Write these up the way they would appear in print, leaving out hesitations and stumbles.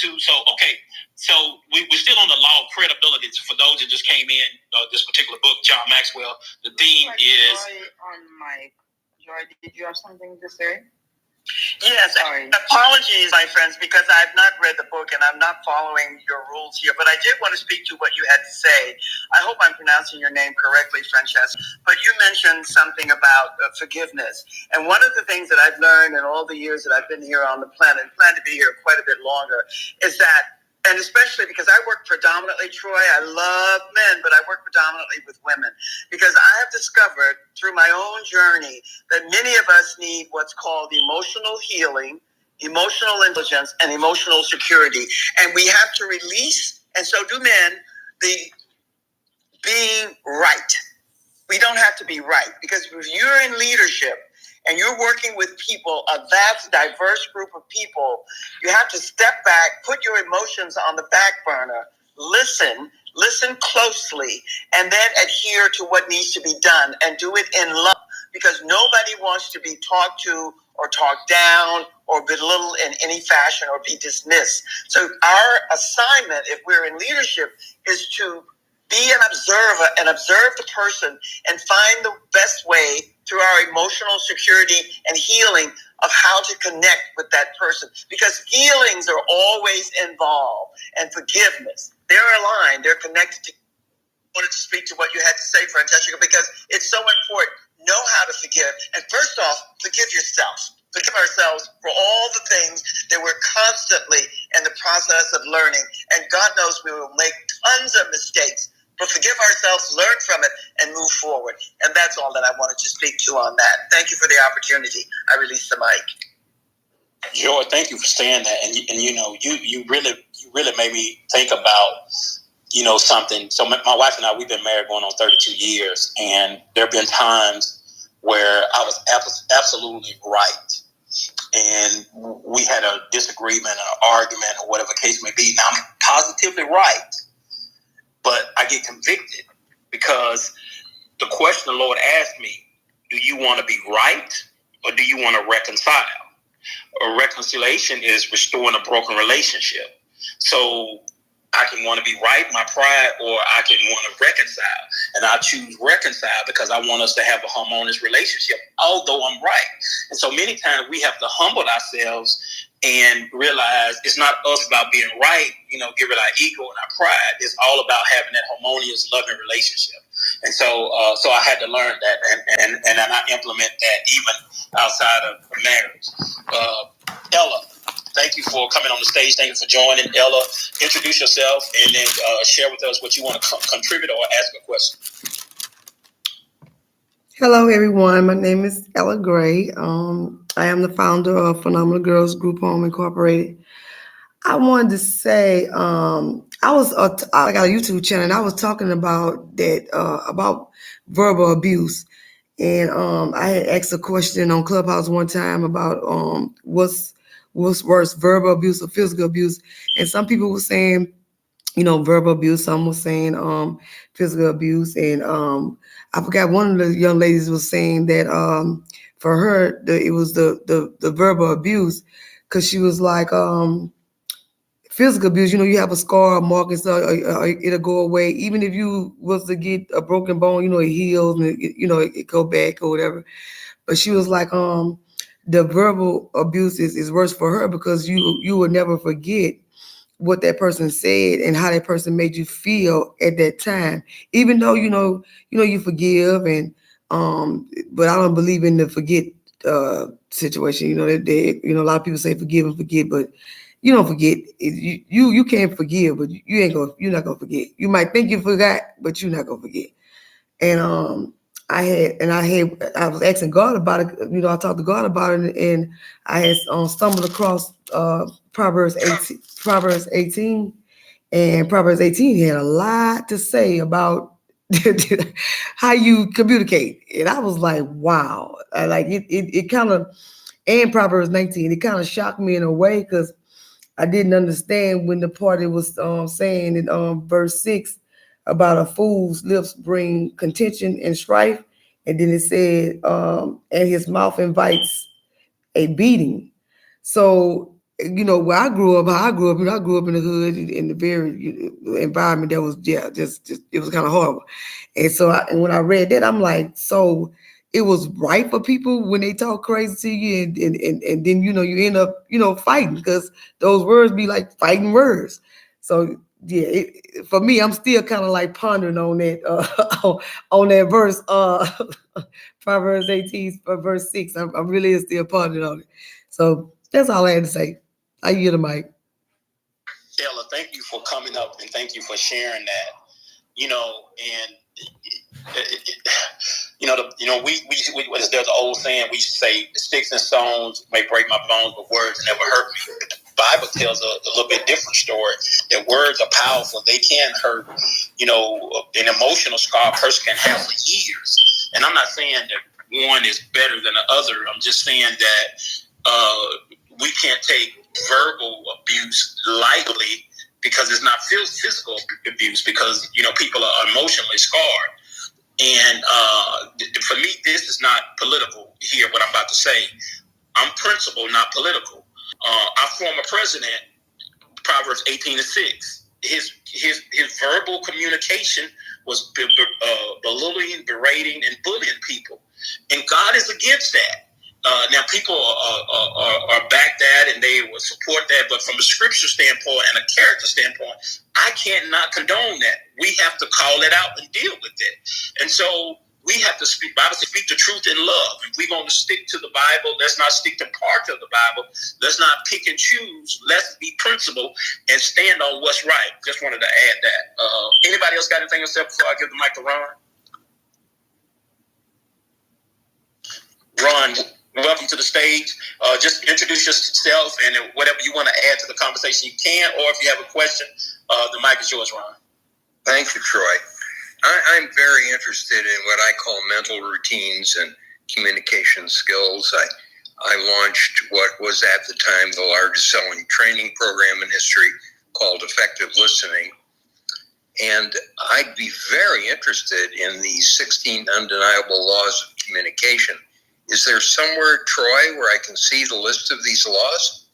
to, so we're still on the law of credibility. For those that just came in, this particular book, John Maxwell, the theme is... On mic. Joy, did you have something to say? Yes, sorry. Apologies, my friends, because I've not read the book and I'm not following your rules here, but I did want to speak to what you had to say. I hope I'm pronouncing your name correctly, Francesca, but you mentioned something about forgiveness. And one of the things that I've learned in all the years that I've been here on the planet, and plan to be here quite a bit longer, is that, and especially because I work predominantly, Troy, I love men, but I work predominantly with women, because I have discovered through my own journey that many of us need what's called emotional healing, emotional intelligence, and emotional security. And we have to release, and so do men, the being right. We don't have to be right, because if you're in leadership and you're working with people, a vast, diverse group of people, you have to step back, put your emotions on the back burner, listen closely, and then adhere to what needs to be done, and do it in love, because nobody wants to be talked to or talked down or belittled in any fashion or be dismissed. So our assignment, if we're in leadership, is to be an observer and observe the person and find the best way through our emotional security and healing of how to connect with that person. Because healings are always involved, and forgiveness. They're aligned, they're connected to. I wanted to speak to what you had to say, Francesca, because it's so important. Know how to forgive. And first off, forgive yourself. Forgive ourselves for all the things that we're constantly in the process of learning. And God knows we will make tons of mistakes. But forgive ourselves, learn from it, and move forward. And that's all that I wanted to speak to on that. Thank you for the opportunity. I release the mic. Joy, thank you for saying that. And you know, you really made me think about, you know, something. So my wife and I, we've been married going on 32 years. And there have been times where I was absolutely right. And we had a disagreement, an argument, or whatever the case may be. Now, I'm positively right. But I get convicted because the question the Lord asked me, do you want to be right or do you want to reconcile? A reconciliation is restoring a broken relationship. So I can want to be right, my pride, or I can want to reconcile. And I choose reconcile because I want us to have a harmonious relationship, although I'm right. And so many times we have to humble ourselves and realize it's not us about being right, you know, give it our ego and our pride. It's all about having that harmonious, loving relationship. And so I had to learn that, and I implement that even outside of marriage. Ella, thank you for coming on the stage. Thank you for joining. Ella, introduce yourself and then share with us what you want to contribute or ask a question. Hello, everyone. My name is Ella Gray. I am the founder of Phenomenal Girls Group Home Incorporated. I wanted to say, I got a YouTube channel, and I was talking about that, about verbal abuse. And I had asked a question on Clubhouse one time about what's worse, verbal abuse or physical abuse. And some people were saying, you know, verbal abuse. Some were saying physical abuse. And I forgot, one of the young ladies was saying that for her, it was the verbal abuse, because she was like, physical abuse, you know, you have a scar, a mark, and stuff, it'll go away. Even if you was to get a broken bone, you know, it heals and it go back or whatever. But she was like, the verbal abuse is worse for her, because you will never forget what that person said and how that person made you feel at that time. Even though you forgive, and but I don't believe in the forget situation. You know, a lot of people say forgive and forget, but you don't forget. You can't forgive, but you're not gonna forget. You might think you forgot, but you're not gonna forget. And I was asking God about it. You know, I talked to God about it, and I had stumbled across Proverbs 18, and Proverbs 18 had a lot to say about how you communicate. And I was like, wow. It kind of, and Proverbs 19, it kind of shocked me in a way, because I didn't understand when the party was saying in verse 6 about a fool's lips bring contention and strife. And then it said, and his mouth invites a beating. So where I grew up, how I grew up, I grew up in the hood, in the very environment that was, just it was kind of horrible. And so, and when I read that, I'm like, so it was right for people when they talk crazy to you, and then you end up fighting, because those words be like fighting words. So yeah, for me, I'm still kind of like pondering on that on that verse, Proverbs 18 verse 6. I'm really still pondering on it. So that's all I had to say. I yield the mic. Ella, thank you for coming up and thank you for sharing that. And there's an old saying we say, sticks and stones may break my bones, but words never hurt me. The Bible tells a little bit different story, that words are powerful. They can hurt. An emotional scar a person can have for years. And I'm not saying that one is better than the other. I'm just saying that we can't take verbal abuse lightly, because it's not physical abuse, because people are emotionally scarred. And for me, this is not political here, what I'm about to say. I'm principled, not political. Our former president, Proverbs 18:6, his verbal communication was belittling, berating, and bullying people. And God is against that. Now, people are back that and they will support that, but from a scripture standpoint and a character standpoint, I cannot condone that. We have to call it out and deal with it. And so we have to speak the truth in love. If we're going to stick to the Bible, let's not stick to parts of the Bible. Let's not pick and choose. Let's be principled and stand on what's right. Just wanted to add that. Anybody else got anything to say before I give the mic to Ron? Ron, welcome to the stage. Just introduce yourself and whatever you want to add to the conversation you can, or if you have a question, the mic is yours, Ron. Thank you, Troy. I'm very interested in what I call mental routines and communication skills. I launched what was at the time the largest selling training program in history, called Effective Listening. And I'd be very interested in the 16 undeniable laws of communication. Is there somewhere, Troy, where I can see the list of these laws?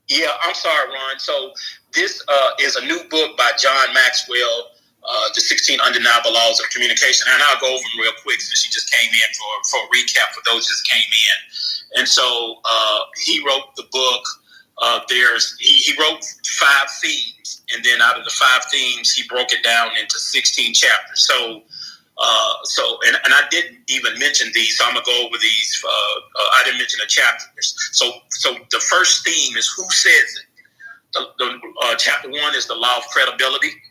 Yeah, I'm sorry, Ron. So this is a new book by John Maxwell, The 16 Undeniable Laws of Communication. And I'll go over them real quick since she just came in for a recap for those just came in. And so he wrote the book. He wrote 5 themes, and then out of the 5 themes, he broke it down into 16 chapters. So I didn't even mention these, so I'm gonna go over these. I didn't mention the chapters. So the first theme is who says it. Chapter 1 is the law of credibility.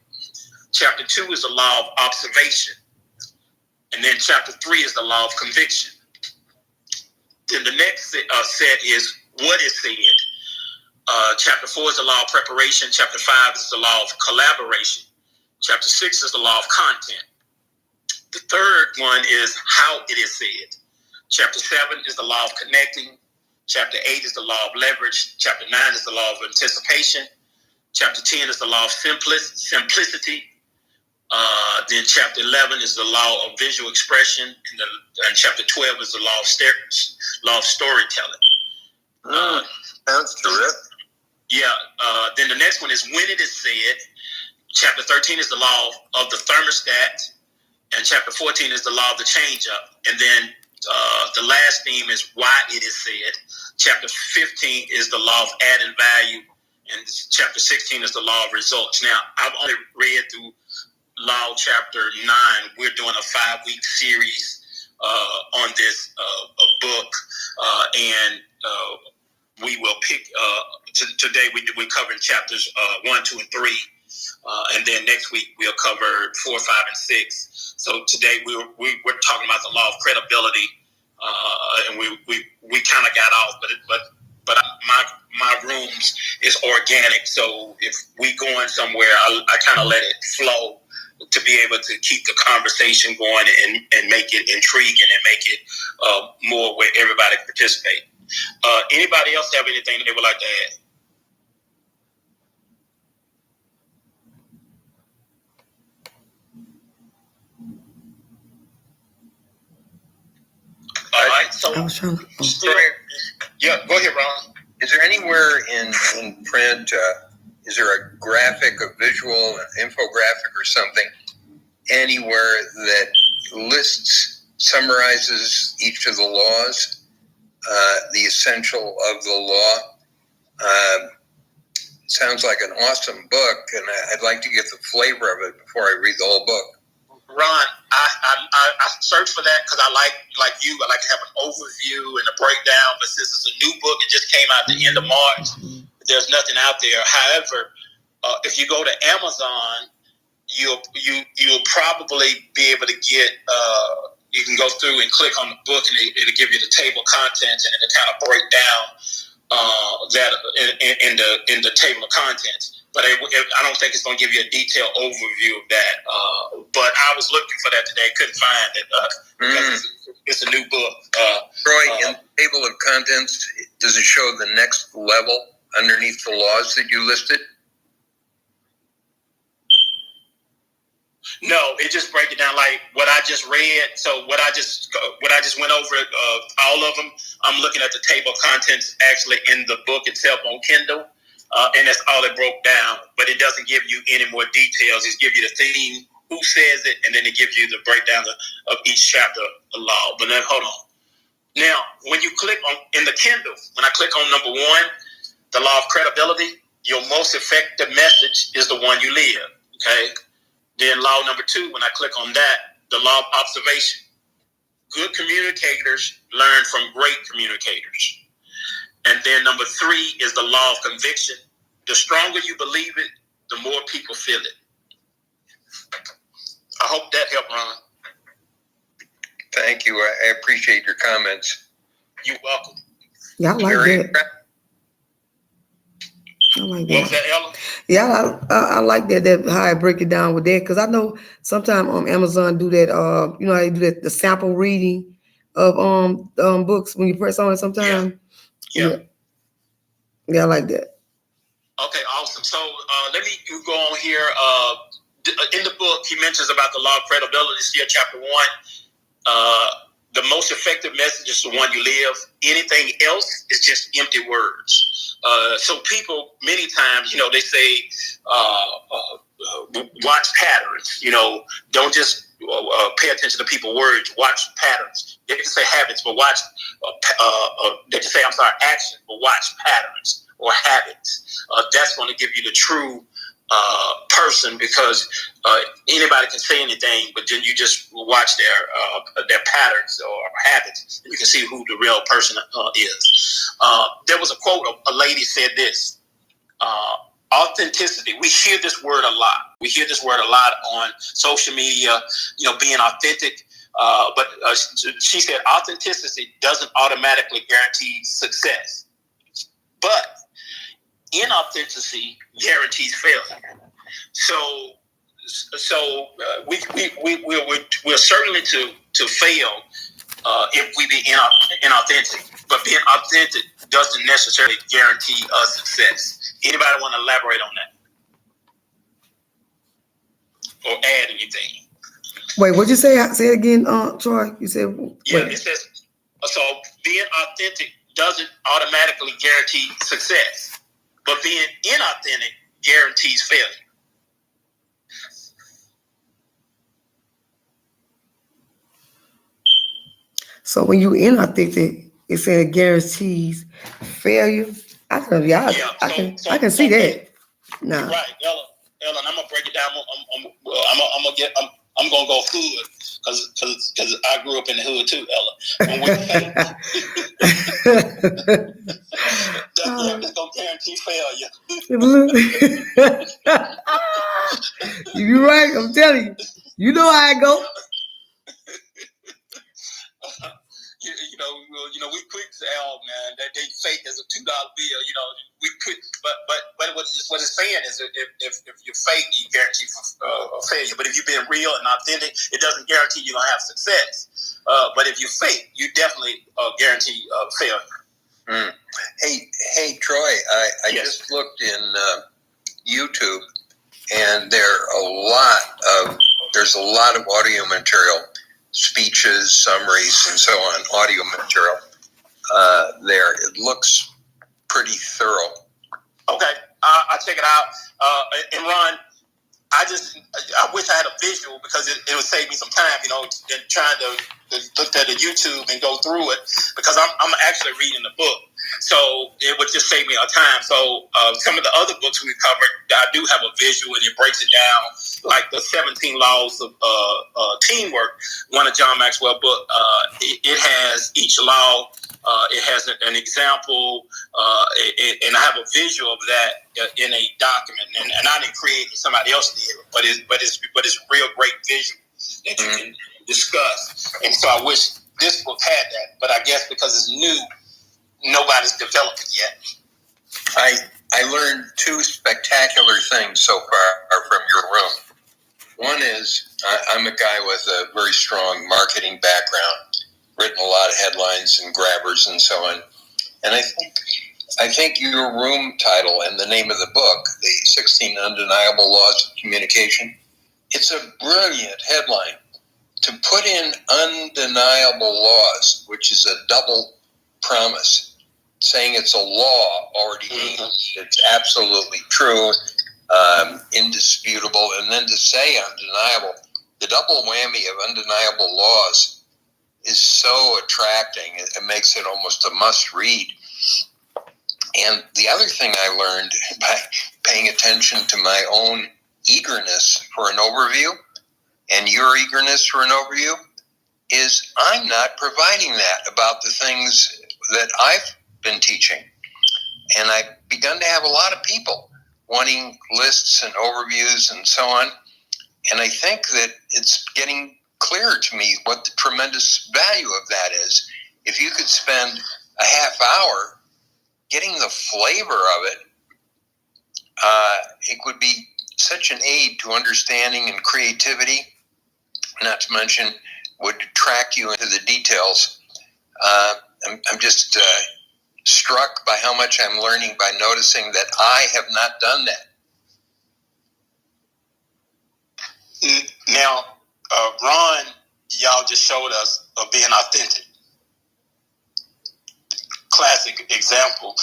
Chapter 2 is the law of observation, and then chapter 3 is the law of conviction. Then the next set is what is said. Chapter 4 is the law of preparation. Chapter 5 is the law of collaboration. Chapter 6 is the law of content. The third one is how it is said. Chapter 7 is the law of connecting. Chapter 8 is the law of leverage. Chapter 9 is the law of anticipation. Chapter 10 is the law of simplicity. Then chapter 11 is the law of visual expression. And chapter 12 is the law of storytelling. Sounds terrific. Yeah. Then the next one is when it is said. Chapter 13 is the law of the thermostat. And chapter 14 is the law of the change-up. And then the last theme is why it is said. Chapter 15 is the law of adding value. And chapter 16 is the law of results. Now, I've only read through law chapter 9. We're doing a 5-week series on this book. And we will pick, today we're covering chapters 1, 2, and 3. And then next week we'll cover 4, 5, and 6. So today we're talking about the law of credibility, and we kind of got off, but my rooms is organic. So if we going somewhere, I kind of let it flow to be able to keep the conversation going and make it intriguing and make it more where everybody can participate. Anybody else have anything they would like to add? All right, so Troy, yeah, go ahead, Ron. Is there anywhere in print, is there a graphic, a visual, an infographic or something, anywhere that summarizes each of the laws, the essential of the law? Sounds like an awesome book, and I'd like to get the flavor of it before I read the whole book. Ron, I search for that because I like you. I like to have an overview and a breakdown. But since it's a new book, it just came out at the end of March. There's nothing out there. However, if you go to Amazon, you'll probably be able to get. You can go through and click on the book, and it'll give you the table of contents, and it'll kind of break down that in the table of contents. But I don't think it's going to give you a detailed overview of that. But I was looking for that today, couldn't find it because it's a new book. Troy, in the table of contents, does it show the next level underneath the laws that you listed? No, it just breaks it down like what I just read. So what I just went over, all of them. I'm looking at the table of contents actually in the book itself on Kindle. And that's all it broke down, but it doesn't give you any more details. It gives you the theme, who says it, and then it gives you the breakdown of each chapter of law. But then, hold on. Now, when you click on in the Kindle, when I click on number 1, the law of credibility, your most effective message is the one you live. Okay. Then law number 2, when I click on that, the law of observation. Good communicators learn from great communicators. And then number 3 is the law of conviction. The stronger you believe it, the more people feel it. I hope that helped, Ron. Thank you. I appreciate your comments. You're welcome. Yeah, I like that. I like that. What was that, Ella? Yeah, I like that how I break it down with that, because I know sometimes Amazon do that. You know how they do that, the sample reading of books when you press on it sometimes. Yeah, I like that. Okay, awesome. So let me go on here. In the book, he mentions about the law of credibility. Still, chapter 1. The most effective message is the one you live. Anything else is just empty words. So people, many times, they say, watch patterns. Don't just pay attention to people's words. Watch patterns. They can say habits, but watch. They can say, action, but watch patterns or habits. That's going to give you the true person, because anybody can say anything, but then you just watch their patterns or habits, and you can see who the real person is. There was a quote, a lady said this, authenticity. We hear this word a lot. We hear this word a lot on social media, being authentic. But she said authenticity doesn't automatically guarantee success, but inauthenticity guarantees failure. So we're certainly to fail if we be inauthentic. But being authentic doesn't necessarily guarantee us success. Anybody want to elaborate on that or add anything? Wait, what'd you say? Say it again, Troy. You said it says so. Being authentic doesn't automatically guarantee success, but being inauthentic guarantees failure. So when you inauthentic, it said it guarantees failure. I can see that. Nah. You're right, Ella, and I'm gonna break it down. I'm gonna go hood because I grew up in the hood too, Ella. When we say it's gonna guarantee failure. You're right. I'm telling you. You know how I go. We quick say, "Oh man, that they fake as a $2 bill." We quick, but what it's saying is, if you're fake, you guarantee failure. But if you're being real and authentic, it doesn't guarantee you're gonna have success. But if you fake, you definitely guarantee failure. Hey, Troy, I Yes. just looked in YouTube, and there's a lot of audio material, speeches, summaries, and so on, audio material there. It looks pretty thorough. Okay, I'll check it out. And Ron, I wish I had a visual because it would save me some time, in trying to look at the YouTube and go through it, because I'm actually reading the book. So it would just save me a time. So some of the other books we covered, I do have a visual, and it breaks it down, like the 17 Laws of Teamwork, one of John Maxwell book. It has each law. It has an example, and I have a visual of that in a document. And I didn't create it; somebody else did. But it's a real great visual that you can discuss. And so I wish this book had that. But I guess because it's new, nobody's developed it yet. I learned two spectacular things so far from your room. One is I'm a guy with a very strong marketing background, written a lot of headlines and grabbers and so on. And I think your room title and the name of the book, The 16 Undeniable Laws of Communication, it's a brilliant headline. To put in undeniable laws, which is a double promise, saying it's a law already means it's absolutely true, indisputable, and then to say undeniable, the double whammy of undeniable laws is so attracting. It makes it almost a must read. And the other thing I learned by paying attention to my own eagerness for an overview and your eagerness for an overview is I'm not providing that about the things that I've been teaching. And I've begun to have a lot of people wanting lists and overviews and so on. And I think that it's getting clearer to me what the tremendous value of that is. If you could spend a half hour getting the flavor of it, it would be such an aid to understanding and creativity, not to mention would attract you into the details. I'm just struck by how much I'm learning by noticing that I have not done that. Now, Ron, y'all just showed us of being authentic. Classic example.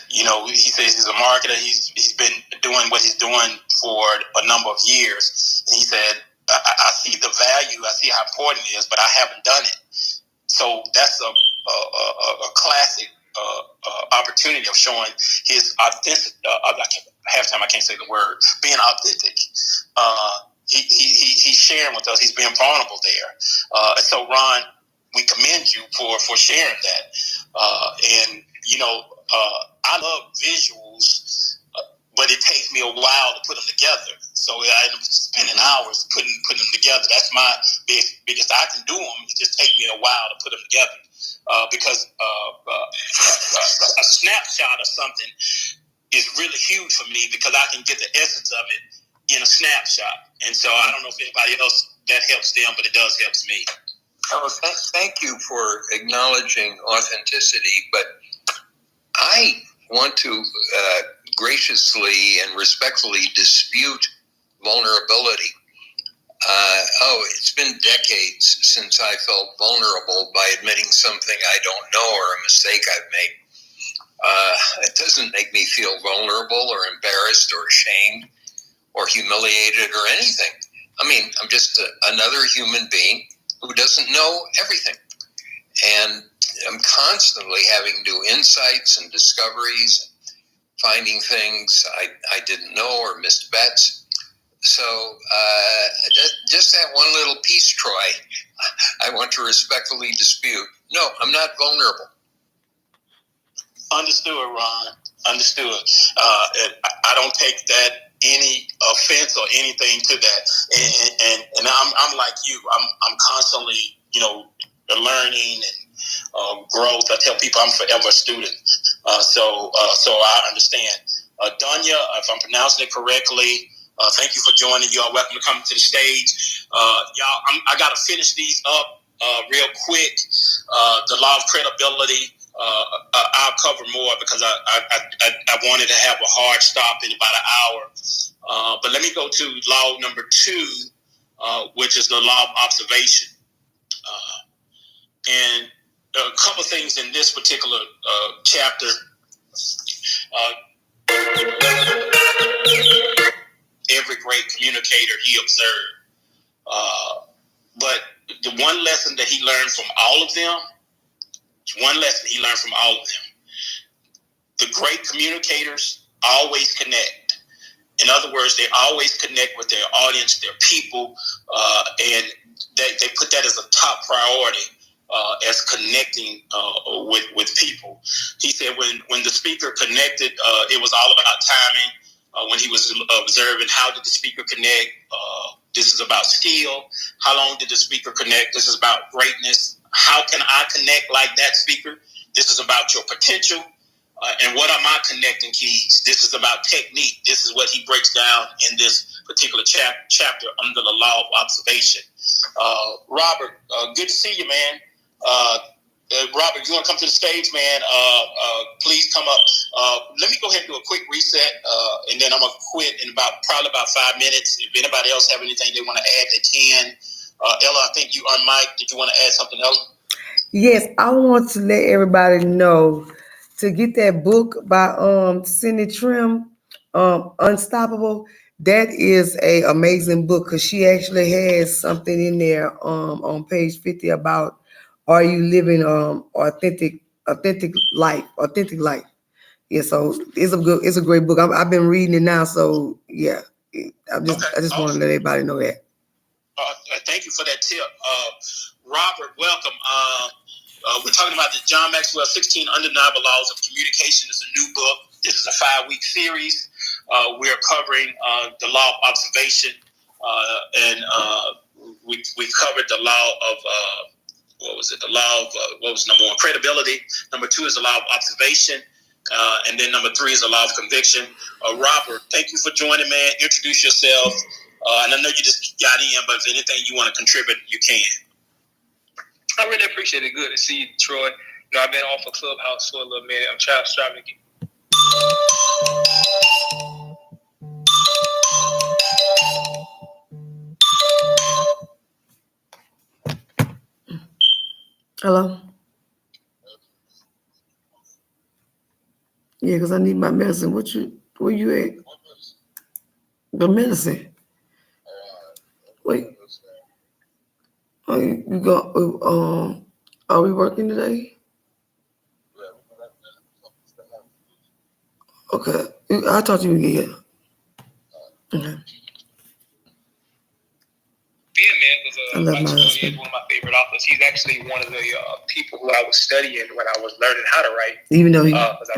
He says he's a marketer. He's been doing what he's doing for a number of years. And he said, I see the value. I see how important it is, but I haven't done it. So that's a classic opportunity of showing his authentic. Half time I can't say the word. Being authentic. He's sharing with us. He's being vulnerable there. And so, Ron, we commend you for sharing that. And I love visuals, but it takes me a while to put them together. So I end up spending hours putting them together. That's my biggest. I can do them. It just takes me a while to put them together because a snapshot of something is really huge for me because I can get the essence of it in a snapshot. And so I don't know if anybody else that helps them, but it does help me. Oh, thank you for acknowledging authenticity, but I want to graciously and respectfully dispute vulnerability. It's been decades since I felt vulnerable by admitting something I don't know or a mistake I've made. It doesn't make me feel vulnerable or embarrassed or ashamed or humiliated or anything. I mean, I'm just another human being who doesn't know everything. And I'm constantly having new insights and discoveries, finding things I didn't know or missed bets. So just that one little piece, Troy, I want to respectfully dispute. No, I'm not vulnerable. Understood, Ron. Understood. I don't take that any offense or anything to that. And I'm like you. I'm constantly, learning and growth. I tell people I'm forever a student. So I understand. Dunya, if I'm pronouncing it correctly, thank you for joining. You are welcome to come to the stage. Y'all, I got to finish these up real quick. The law of credibility. I'll cover more because I wanted to have a hard stop in about an hour. But let me go to law number 2, which is the law of observation. And a couple things in this particular chapter. Every great communicator he observed. But the one lesson that he learned from all of them, the great communicators always connect. In other words, they always connect with their audience, their people, and they put that as a top priority as connecting with people. He said when the speaker connected, it was all about timing. When he was observing how did the speaker connect, this is about skill. How long did the speaker connect? This is about greatness. How can I connect like that speaker? This is about your potential. And what are my connecting keys? This is about technique. This is what he breaks down in this particular chapter under the law of observation. Robert, good to see you, man. Robert, you want to come to the stage, man? Please come up. Let me go ahead and do a quick reset, and then I'm going to quit in probably about 5 minutes. If anybody else have anything they want to add, they can. Ella, I think you unmiked. Did you want to add something else? Yes, I want to let everybody know to get that book by Cindy Trim, Unstoppable. That is a amazing book because she actually has something in there on page 50 about are you living authentic life. Yeah, so it's a great book. I've been reading it now, so yeah. I just awesome. want to let everybody know that. Thank you for that tip. Robert, welcome. We're talking about the John Maxwell 16 Undeniable Laws of Communication. Is a new book. This is a 5-week series. We're covering the law of observation, and we covered the law of what was it? The law of what was number 1? Credibility. Number 2 is the law of observation, and then number 3 is the law of conviction. Robert, thank you for joining, man. Introduce yourself. And I know you just got in, but if anything you want to contribute, you can. I really appreciate it. Good to see you, Troy. You know, I've been off of Clubhouse for a little minute. I'm striving to get. Hello? Yeah, because I need my medicine. Where you at? The medicine. Wait. Oh, you go, are we working today? Okay. I'll talk to you again. Okay. I love my husband. He's one of my favorite authors. He's actually one of the people who I was studying when I was learning how to write. Even though he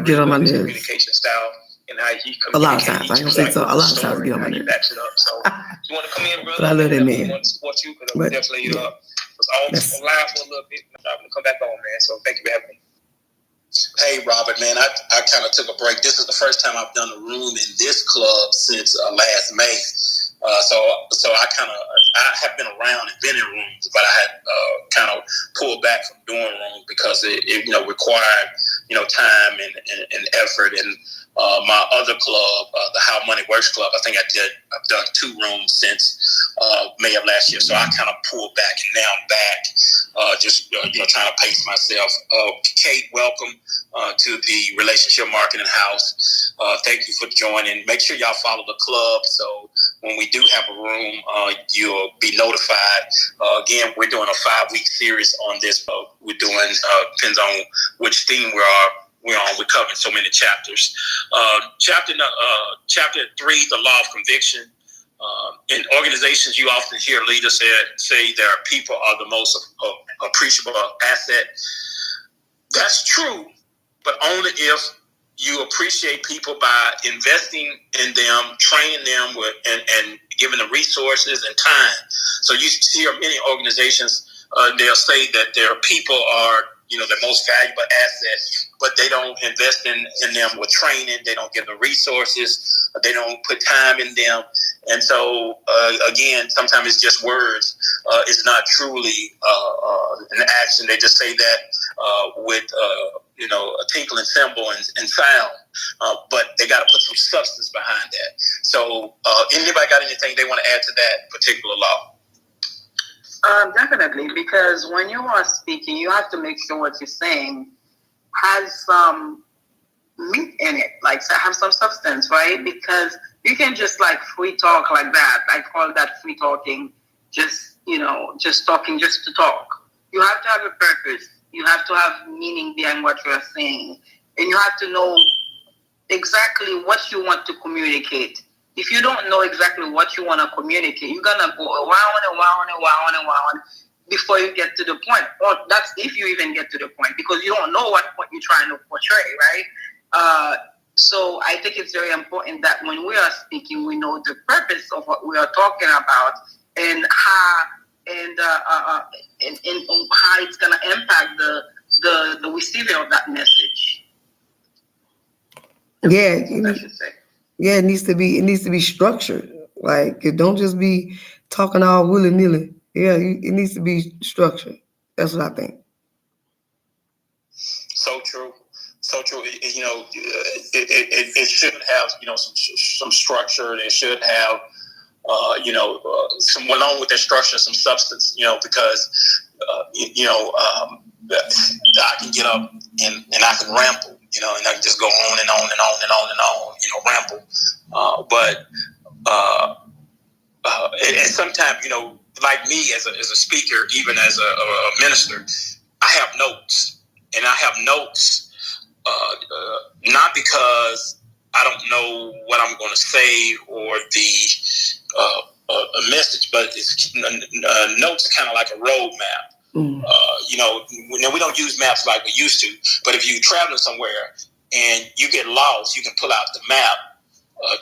get on my nerves. Communication style and how he communicates. A lot of times. I ain't gonna say so. A lot of times get on my nerves. Backs it up. So you want to come in, brother? But I love that man. I want to support you because I definitely was all live for a little bit. I'm going to come back on, man. So thank you for having me. Hey, Robert, man, I kind of took a break. This is the first time I've done a room in this club since last May. So I have been around and been in rooms, but I had kind of pulled back from doing rooms because it required time and effort. And my other club, the How Money Works Club, I've done 2 rooms since May of last year. So I kind of pulled back, and now I'm back, trying to pace myself. Kate, welcome to the Relationship Marketing House. Thank you for joining. Make sure y'all follow the club so when we do have a room, you'll be notified. Again, we're doing a 5-week series on this. We're doing, depends on which theme we're on. We're covering so many chapters. Chapter 3, the law of conviction. In organizations, you often hear leaders say their people are the most appreciable asset. That's true, but only if you appreciate people by investing in them, training them and giving them resources and time. So you hear many organizations, they'll say that their people are their most valuable asset, but they don't invest in them with training. They don't give them resources. They don't put time in them. And so, again, sometimes it's just words. It's not truly an action. They just say that with, a tinkling cymbal and sound. But they got to put some substance behind that. So anybody got anything they want to add to that particular law? Definitely, because when you are speaking, you have to make sure what you're saying has some meat in it, like have some substance, right? Because you can just like free talk like that. I call that free talking, just, just talking just to talk. You have to have a purpose. You have to have meaning behind what you're saying. And you have to know exactly what you want to communicate. If you don't know exactly what you want to communicate, you're going to go around and around and around and around before you get to the point. Or that's if you even get to the point, because you don't know what you're trying to portray, right? So I think it's very important that when we are speaking, we know the purpose of what we are talking about and how how it's going to impact the receiver of that message. Yeah, it needs to be structured. Like, it don't just be talking all willy nilly. Yeah, it needs to be structured. That's what I think. So true. So true. It should have some structure. It should have some, along with that structure, some substance. Because I can get up and I can ramble. And I can just go on and on and on and on and on. Ramble. And sometimes like me as a speaker, even as a minister, I have notes, and I have notes. Not because I don't know what I'm going to say or a message, but it's notes are kind of like a roadmap. We don't use maps like we used to, but if you're traveling somewhere and you get lost, you can pull out the map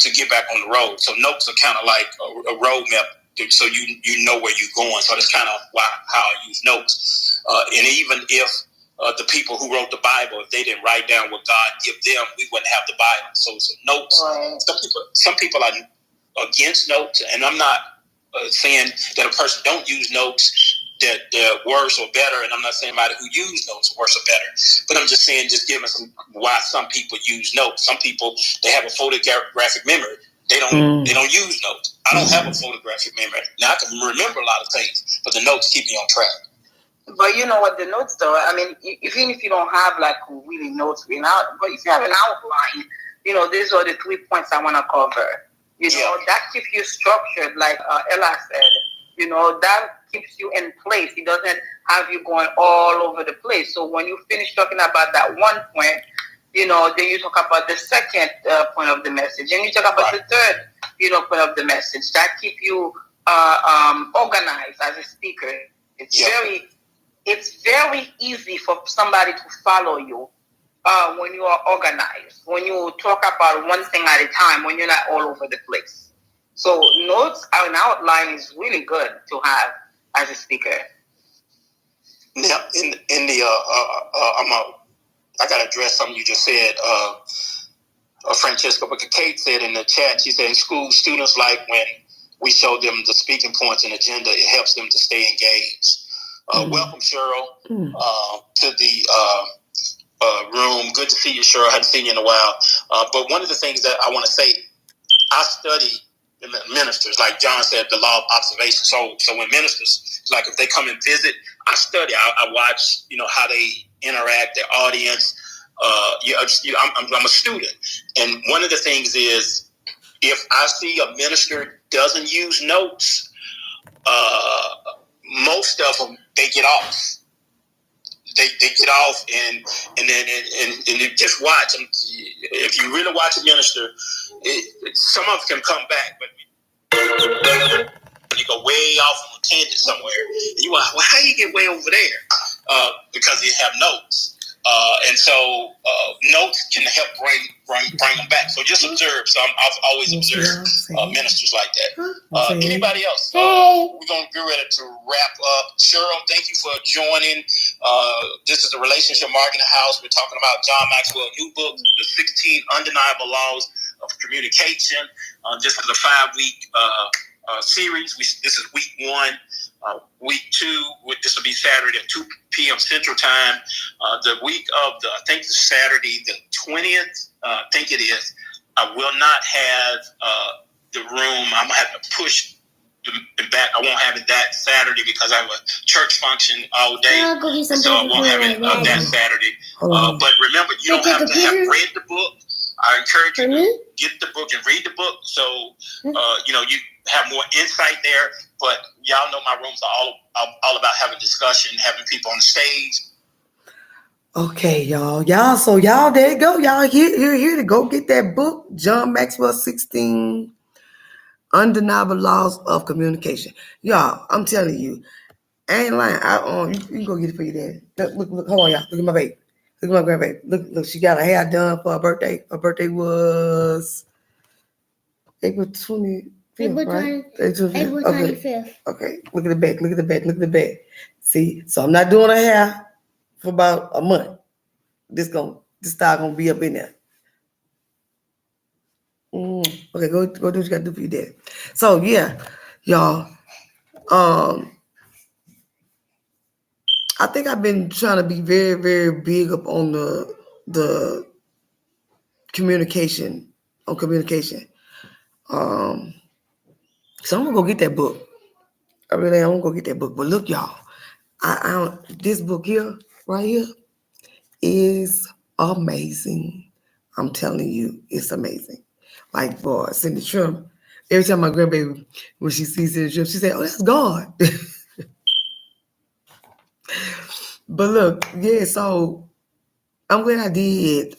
to get back on the road. So notes are kind of like a roadmap, so you know where you're going. So that's kind of how I use notes. And even if the people who wrote the Bible, if they didn't write down what God gave them, we wouldn't have the Bible. So notes. Right. Some people are against notes, and I'm not saying that a person don't use notes that they're worse or better, and I'm not saying anybody who use notes are worse or better. But I'm just saying, just giving why some people use notes. Some people, they have a photographic memory. They don't use notes. I don't have a photographic memory. Now I can remember a lot of things, but the notes keep me on track. But you know what, the notes though, I mean, even if you don't have like really notes written out, but if you have an outline, these are the 3 points I want to cover. That keeps you structured, like Ella said. That keeps you in place. It doesn't have you going all over the place. So when you finish talking about that one point, then you talk about the second point of the message, and you talk about the third, point of the message. That keep you organized as a speaker. It's very easy for somebody to follow you when you are organized, when you talk about one thing at a time, when you're not all over the place. So notes and outline is really good to have as a speaker. Now, I got to address something you just said, Francesca, because Kate said in the chat, she said in school, students like when we show them the speaking points and agenda, it helps them to stay engaged. Welcome, Cheryl, to the room. Good to see you, Cheryl. I hadn't seen you in a while. But one of the things that I want to say, I study ministers, like John said, the law of observation. So when ministers, like if they come and visit, I study. I watch, how they interact, their audience. I'm a student, and one of the things is if I see a minister doesn't use notes, most of them they get off. They get off, and you just watch them. If you really watch a minister, some of them can come back, but you go way off on a tangent somewhere. And you want, well, how you get way over there? Because they have notes. And so notes can help bring them back. So just observe. So I've always observed ministers like that. Anybody else? We're going to get ready to wrap up. Cheryl, thank you for joining. This is the Relationship Marketing House. We're talking about John Maxwell's new book, The 16 Undeniable Laws of Communication. This is a 5-week series. This is week 1. Week 2, this will be Saturday at 2 p.m. Central Time. The week of I think it's Saturday the 20th, I think it is, I will not have the room. I'm going to have to push back. I won't have it that Saturday because I have a church function all day, so I won't have it that Saturday. But remember, you don't have to have read the book. I encourage you to get the book and read the book, so you have more insight there. But y'all know my rooms are all about having discussion, having people on the stage. Okay, y'all. So y'all, there you go. Y'all here to go get that book, John Maxwell 16 Undeniable Laws of Communication. Y'all, I'm telling you, I ain't lying. You can go get it for your daddy. Look, hold on, y'all. Look at my baby. Look at my grandbaby. Look, she got her hair done for her birthday. Her birthday was April 25th, right? April 25th. Okay, look at the back. See, so I'm not doing her hair for about a month. This style gonna be up in there. Okay, go do what you gotta do for your dad. So yeah, y'all. I think I've been trying to be very, very big up on the communication. So I'm gonna go get that book. I'm gonna go get that book. But look, y'all, this book here, right here, is amazing. I'm telling you, it's amazing. Like, boy, Cindy Trim, every time my grandbaby, when she sees Cindy Trim, she say, "Oh, that's God." But look, yeah, so I'm glad I did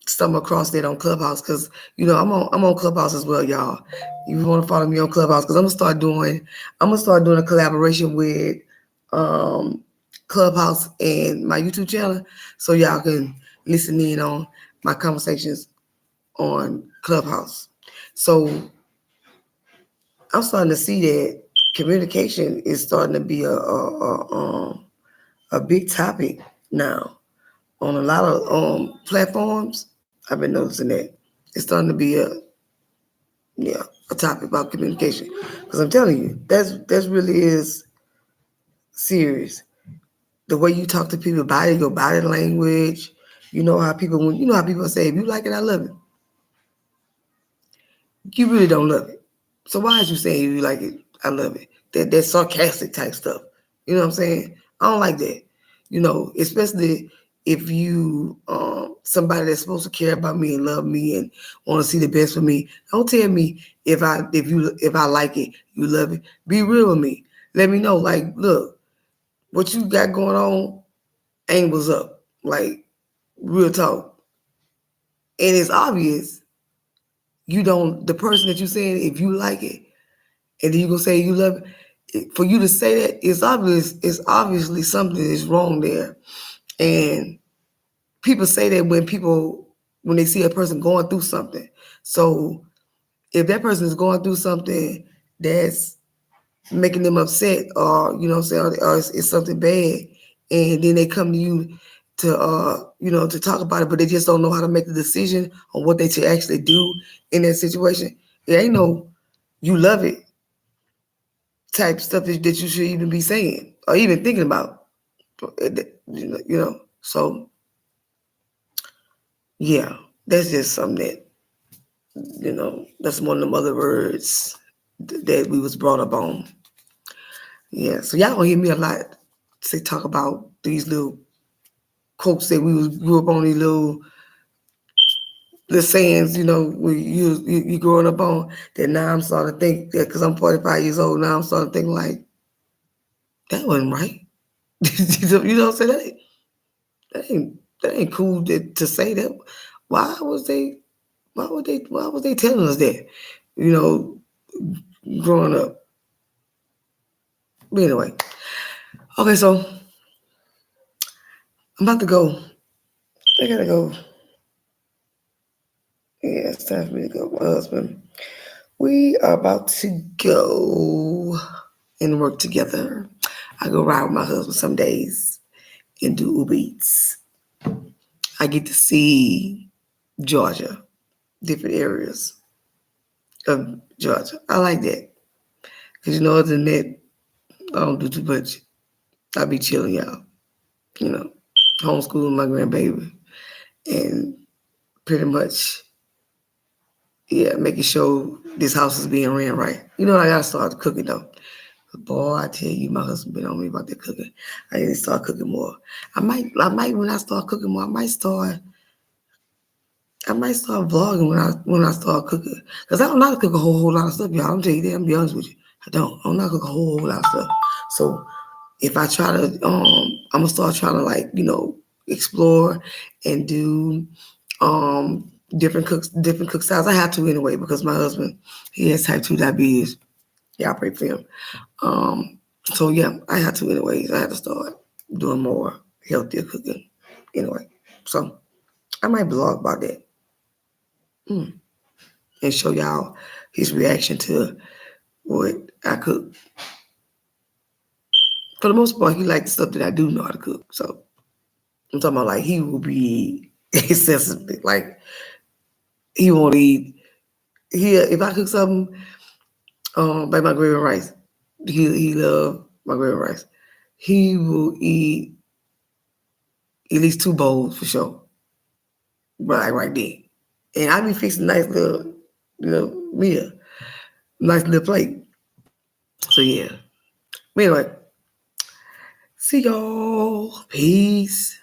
stumble across that on Clubhouse, because I'm on Clubhouse as well, y'all. You want to follow me on Clubhouse, because I'm gonna start doing a collaboration with Clubhouse and my YouTube channel, so y'all can listen in on my conversations on Clubhouse. So I'm starting to see that communication is starting to be a big topic now on a lot of platforms. I've been noticing that it's starting to be a topic about communication, because I'm telling you, that's really is serious. The way you talk to people, your body language. You know how people say, if you like it, I love it. You really don't love it. So why is you saying you like it, I love it? That sarcastic type stuff. You know what I'm saying? I don't like that. Especially if you somebody that's supposed to care about me and love me and want to see the best for me. Don't tell me if I like it, you love it. Be real with me. Let me know, like, look, what you got going on ain't what's up. Like, real talk. And it's obvious the person that you saying, if you like it, and then you gonna say you love it, for you to say that, it's obviously something is wrong there. And people say that when they see a person going through something. So if that person is going through something that's making them upset, or or it's something bad, and then they come to you to talk about it, but they just don't know how to make the decision on what they should actually do in that situation. It ain't no you love it type stuff that you should even be saying or even thinking about. So yeah, that's just something that that's one of them other words that we was brought up on. Yeah, so y'all gonna hear me a lot talk about these little quotes that we grew up on, these little sayings, when you growing up on, that now I'm starting to think that, because I'm 45 years old now, I'm starting to think like, that wasn't right. You know what I'm saying? That ain't cool to say that. Why was they telling us that? Growing up. But anyway. Okay, so I'm about to go. I gotta go. Yeah, it's time for me to go. My husband. We are about to go and work together. I go ride with my husband some days and do Uber Eats. I get to see Georgia, different areas of Georgia. I like that. Because, other than that, I don't do too much. I be chilling, y'all. Homeschooling my grandbaby. And pretty much, making sure this house is being ran right. You know, I gotta start cooking though. Boy, I tell you, my husband been on me about that cooking. I need to start cooking more. I might when I start cooking more, I might start vlogging when I start cooking. Cause I don't know how to cook a whole lot of stuff, y'all. I'm tell you that, I'm be honest with you. I don't know how to cook a whole lot of stuff. So if I try to I'm gonna start trying to, like, you know, explore and do different cook styles. I have to anyway because my husband, he has type 2 diabetes. Yeah, I pray for him. So yeah, I had to anyways. I had to start doing more healthier cooking anyway. So I might blog about that and show y'all his reaction to what I cook. For the most part, he likes the stuff that I do know how to cook. So I'm talking about, like, he will be excessively, like, he won't eat. If I cook something, like my gravy and rice, he love my gravy and rice. He will eat at least 2 bowls for sure. Right there. And I be fixing nice little meal, nice little plate. So yeah. But anyway, see y'all. Peace.